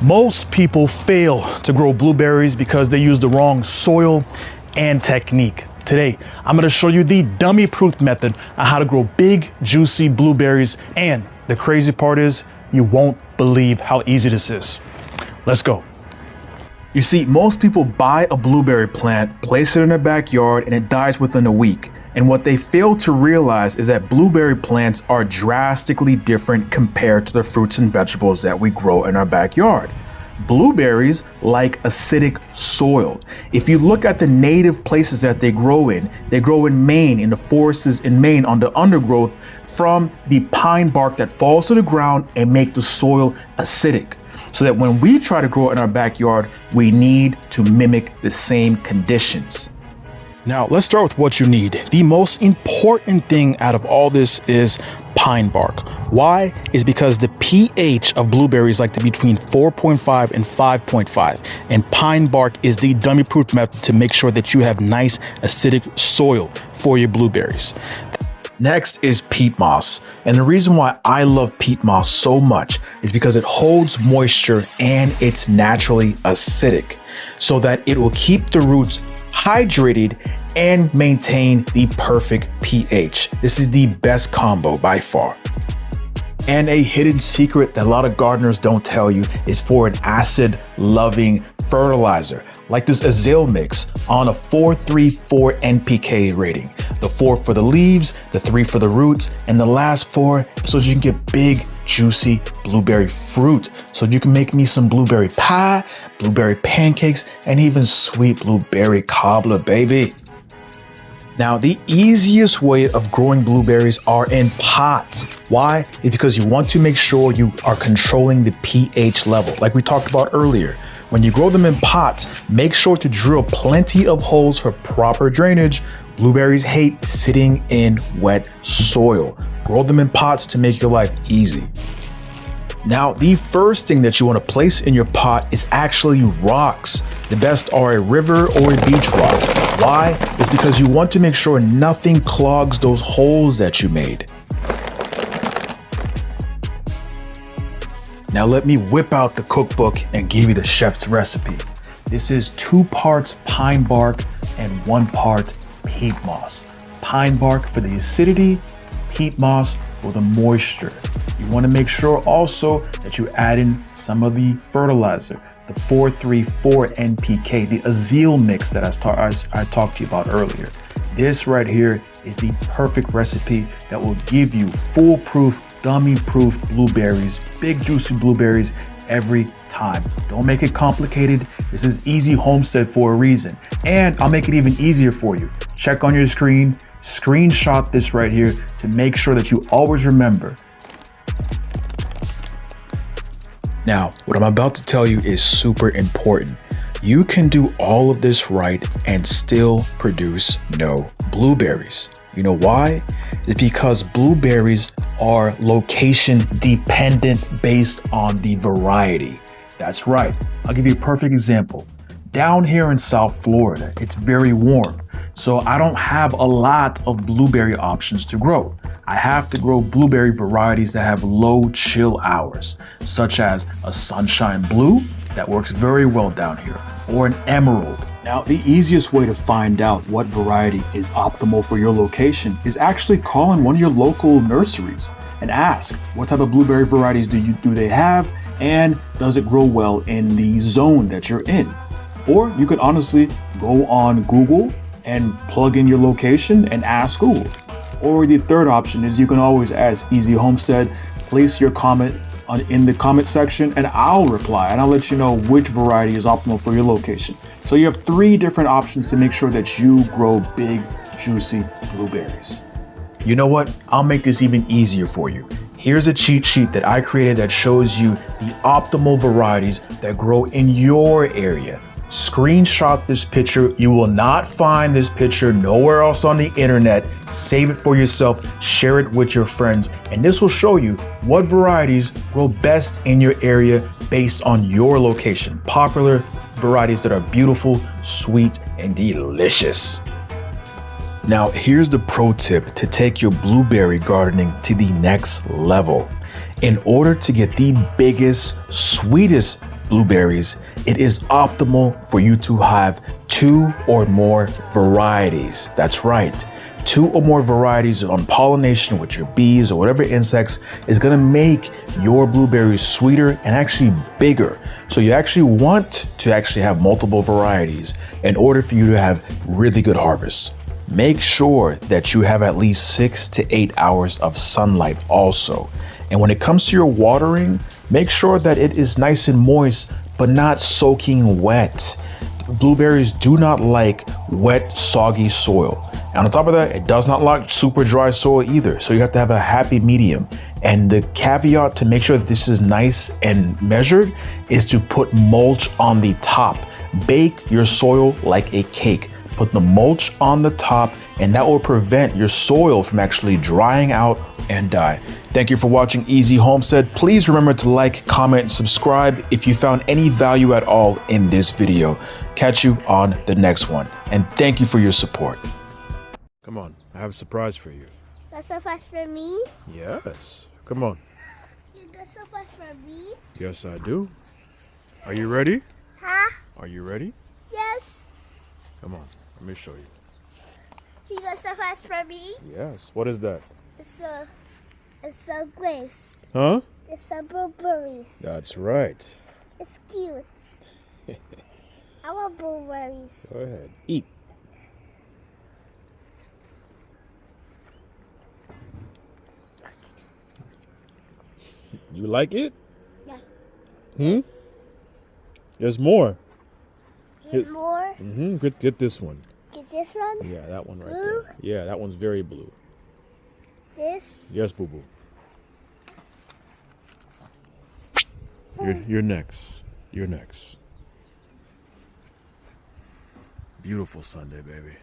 Most people fail to grow blueberries because they use the wrong soil and technique. Today, I'm going to show you the dummy-proof method on how to grow big, juicy blueberries. And the crazy part is, you won't believe how easy this is. Let's go. You see, most people buy a blueberry plant, place it in their backyard, and it dies within a week. And what they fail to realize is that blueberry plants are drastically different compared to the fruits and vegetables that we grow in our backyard. Blueberries like acidic soil. If you look at the native places that they grow in Maine, in the forests in Maine, on the undergrowth from the pine bark that falls to the ground and make the soil acidic. So that when we try to grow it in our backyard, we need to mimic the same conditions. Now, let's start with what you need. The most important thing out of all this is pine bark. Why? Is because the pH of blueberries like to be between 4.5 and 5.5. And pine bark is the dummy-proof method to make sure that you have nice acidic soil for your blueberries. Next is peat moss. And the reason why I love peat moss so much is because it holds moisture and it's naturally acidic, so that it will keep the roots hydrated and maintain the perfect pH. This is the best combo by far. And a hidden secret that a lot of gardeners don't tell you is for an acid-loving fertilizer, like this azale mix on a 4-3-4 NPK rating. The 4 for the leaves, the 3 for the roots, and the last 4 so you can get big, juicy blueberry fruit. So you can make me some blueberry pie, blueberry pancakes, and even sweet blueberry cobbler, baby. Now, the easiest way of growing blueberries are in pots. Why? It's because you want to make sure you are controlling the pH level, like we talked about earlier. When you grow them in pots, make sure to drill plenty of holes for proper drainage. Blueberries hate sitting in wet soil. Grow them in pots to make your life easy. Now, the first thing that you want to place in your pot is actually rocks. The best are a river or a beach rock. Why? It's because you want to make sure nothing clogs those holes that you made. Now let me whip out the cookbook and give you the chef's recipe. This is 2 parts pine bark and 1 part peat moss. Pine bark for the acidity, peat moss for the moisture. You want to make sure also that you add in some of the fertilizer, the 4-3-4 NPK, the azale mix that I talked to you about earlier. This right here is the perfect recipe that will give you foolproof, dummy-proof blueberries, big juicy blueberries every time. Don't make it complicated. This is easy homestead for a reason. And I'll make it even easier for you. Check on your screen, screenshot this right here to make sure that you always remember. Now, what I'm about to tell you is super important. You can do all of this right and still produce no blueberries. You know why? It's because blueberries are location dependent based on the variety. That's right. I'll give you a perfect example. Down here in South Florida, it's very warm, so I don't have a lot of blueberry options to grow. I have to grow blueberry varieties that have low chill hours, such as a sunshine blue that works very well down here, or an emerald. Now, the easiest way to find out what variety is optimal for your location is actually calling one of your local nurseries and ask what type of blueberry varieties do they have, and does it grow well in the zone that you're in. Or you could honestly go on Google and plug in your location and ask Google. Or the third option is you can always ask Easy Homestead, place your comment in the comment section and I'll reply and I'll let you know which variety is optimal for your location. So you have 3 different options to make sure that you grow big, juicy blueberries. You know what? I'll make this even easier for you. Here's a cheat sheet that I created that shows you the optimal varieties that grow in your area. Screenshot this picture. You will not find this picture nowhere else on the internet. Save it for yourself, share it with your friends, and this will show you what varieties grow best in your area based on your location. Popular varieties that are beautiful, sweet, and delicious. Now, here's the pro tip to take your blueberry gardening to the next level. In order to get the biggest, sweetest blueberries, it is optimal for you to have 2 or more varieties. That's right. 2 or more varieties on pollination with your bees or whatever insects is gonna make your blueberries sweeter and actually bigger. So you actually want to actually have multiple varieties in order for you to have really good harvests. Make sure that you have at least 6 to 8 hours of sunlight also. And when it comes to your watering, make sure that it is nice and moist, but not soaking wet. Blueberries do not like wet, soggy soil. And on top of that, it does not like super dry soil either. So you have to have a happy medium. And the caveat to make sure that this is nice and measured is to put mulch on the top. Bake your soil like a cake. Put the mulch on the top, and that will prevent your soil from actually drying out and die. Thank you for watching Easy Homestead. Please remember to like, comment, subscribe if you found any value at all in this video. Catch you on the next one. And thank you for your support. Come on, I have a surprise for you. Got surprise for me? Yes. Come on. You got surprise for me? Yes, I do. Are you ready? Huh? Are you ready? Yes. Come on, let me show you. You got surprise for me? Yes. What is that? It's a grapes. Huh? It's a blueberries. That's right. It's cute. I want blueberries. Go ahead. Eat. You like it? Yeah. Hmm? There's more. Get more? Mm-hmm. Get this one. Get this one? Yeah, that one right Blue? there. Yeah, that one's very blue. This? Yes, boo boo. You're next. You're next. Beautiful Sunday, baby.